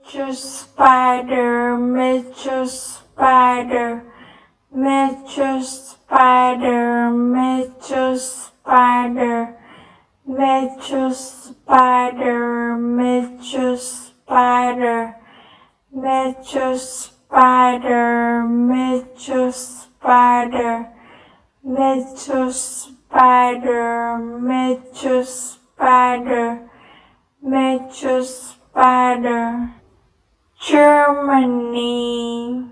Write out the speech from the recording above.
spider, Mitchell spider, Mitchell spider, Mitchell spider, Mitchell spider, Mitchell spider, Mitchell spider, Mitchell spider, Mitchell spider, Mitchell spider, Mitchell spider. Germany,